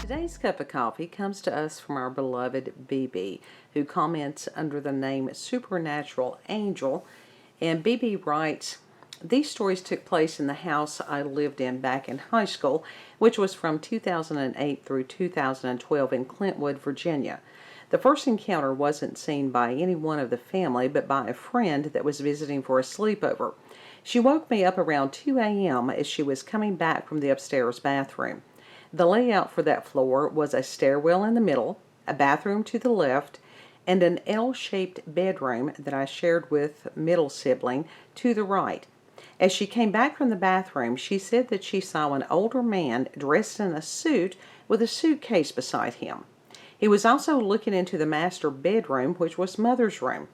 Today's cup of coffee comes to us from our beloved BB, who comments under the name Supernatural Angel. And BB writes, "These stories took place in the house I lived in back in high school, which was from 2008 through 2012 in Clintwood, Virginia. The first encounter wasn't seen by any one of the family, but by a friend that was visiting for a sleepover. She woke me up around 2 a.m. as she was coming back from the upstairs bathroom. The layout for that floor was a stairwell in the middle, a bathroom to the left, and an L-shaped bedroom that I shared with middle sibling to the right. As she came back from the bathroom, she said that she saw an older man dressed in a suit with a suitcase beside him. He was also looking into the master bedroom, which was Mother's room.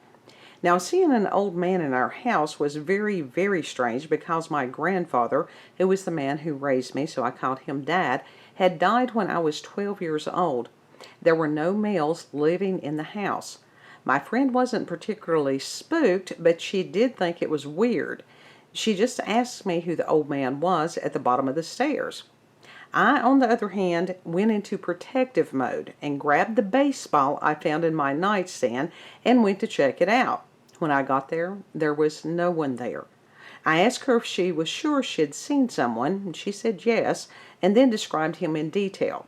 Now, seeing an old man in our house was very, very strange because my grandfather, who was the man who raised me, so I called him Dad, had died when I was 12 years old. There were no males living in the house. My friend wasn't particularly spooked, but she did think it was weird. She just asked me who the old man was at the bottom of the stairs. I, on the other hand, went into protective mode and grabbed the baseball I found in my nightstand and went to check it out. When I got there, there was no one there. I asked her if she was sure she'd seen someone, and she said yes, and then described him in detail.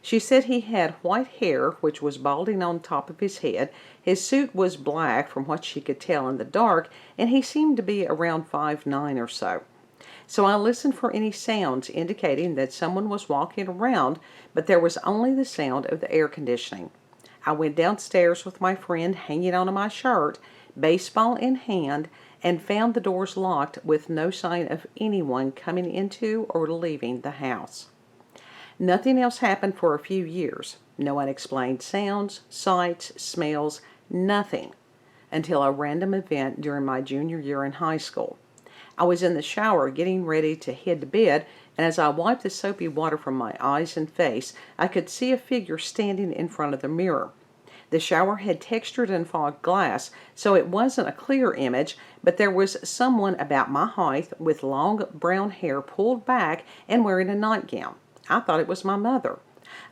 She said he had white hair, which was balding on top of his head. His suit was black from what she could tell in the dark, and he seemed to be around 5'9" or so. So I listened for any sounds indicating that someone was walking around, but there was only the sound of the air conditioning. I went downstairs with my friend hanging onto my shirt, baseball in hand, and found the doors locked with no sign of anyone coming into or leaving the house. Nothing else happened for a few years. No unexplained sounds, sights, smells, nothing, until a random event during my junior year in high school. I was in the shower getting ready to head to bed, and as I wiped the soapy water from my eyes and face, I could see a figure standing in front of the mirror. The shower had textured and fogged glass, so it wasn't a clear image, but there was someone about my height with long brown hair pulled back and wearing a nightgown. I thought it was my mother.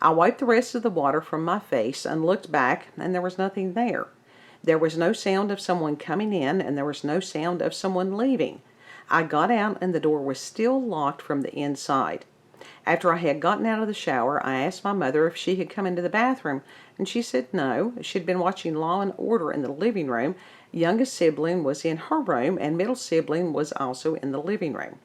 I wiped the rest of the water from my face and looked back, and there was nothing there. There was no sound of someone coming in, and there was no sound of someone leaving. I got out, and the door was still locked from the inside. After I had gotten out of the shower, I asked my mother if she had come into the bathroom, and she said no. She'd been watching Law and Order in the living room. Youngest sibling was in her room, and middle sibling was also in the living room.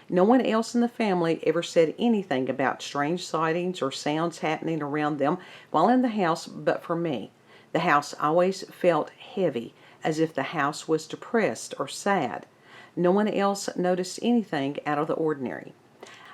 No one else in the family ever said anything about strange sightings or sounds happening around them while in the house but for me. The house always felt heavy, as if the house was depressed or sad. No one else noticed anything out of the ordinary.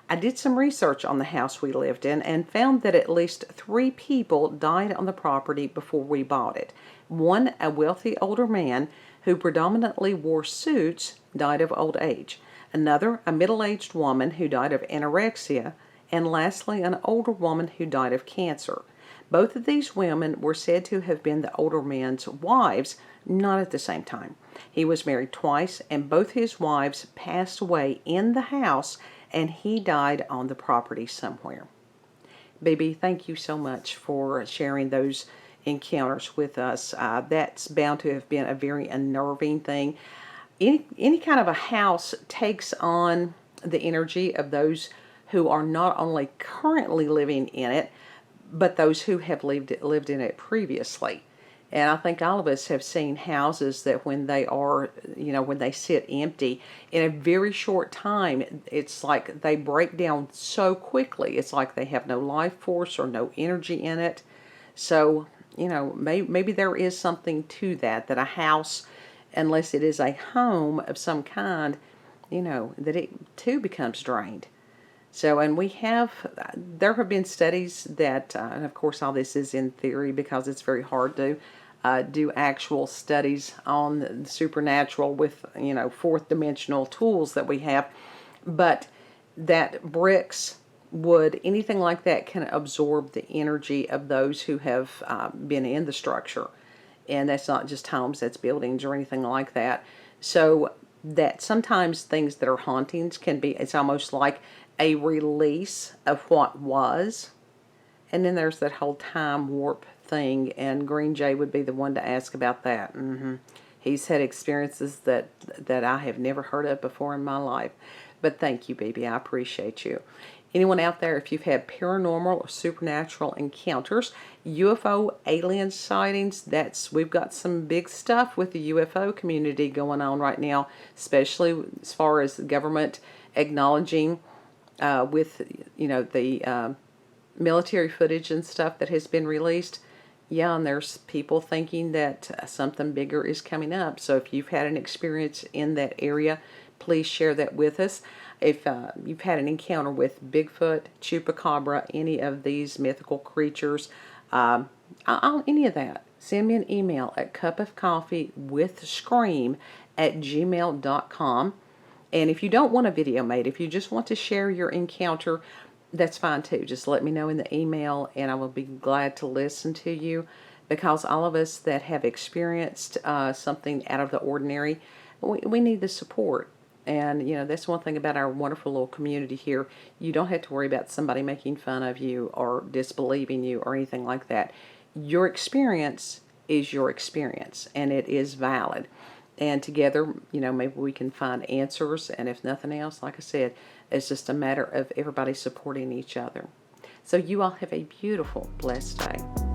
I did some research on the house we lived in and found that at least 3 people died on the property before we bought it. One, a wealthy older man who predominantly wore suits, died of old age. Another, a middle-aged woman who died of anorexia. And lastly, an older woman who died of cancer. Both of these women were said to have been the older man's wives, not at the same time. He was married twice, and both his wives passed away in the house, and he died on the property somewhere." Baby, thank you so much for sharing those encounters with us. That's bound to have been a very unnerving thing. Any kind of a house takes on the energy of those who are not only currently living in it, but those who have lived in it previously. And I think all of us have seen houses that when they are, when they sit empty, in a very short time, it's like they break down so quickly. It's like they have no life force or no energy in it. So, maybe there is something to that a house, unless it is a home of some kind, that it too becomes drained. So, and there have been studies that, and of course all this is in theory because it's very hard to do actual studies on the supernatural with, fourth dimensional tools that we have, but that bricks, wood, anything like that can absorb the energy of those who have been in the structure. And that's not just homes, that's buildings or anything like that. So that sometimes things that are hauntings can be, it's almost like a release of what was, And then there's that whole time warp thing, and Green Jay would be the one to ask about that. He's had experiences that I have never heard of before in my life. But thank you, baby. I appreciate you. Anyone out there, if you've had paranormal or supernatural encounters, UFO alien sightings, we've got some big stuff with the UFO community going on right now, especially as far as the government acknowledging with, the military footage and stuff that has been released. Yeah, and there's people thinking that something bigger is coming up. So if you've had an experience in that area, please share that with us. If you've had an encounter with Bigfoot, Chupacabra, any of these mythical creatures, any of that, send me an email at cupofcoffeewithscream@gmail.com. And if you don't want a video made, if you just want to share your encounter, that's fine too. Just let me know in the email and I will be glad to listen to you, because all of us that have experienced something out of the ordinary, we need the support. And, that's one thing about our wonderful little community here. You don't have to worry about somebody making fun of you or disbelieving you or anything like that. Your experience is your experience, and it is valid. And together, maybe we can find answers. And if nothing else, like I said, it's just a matter of everybody supporting each other. So you all have a beautiful, blessed day.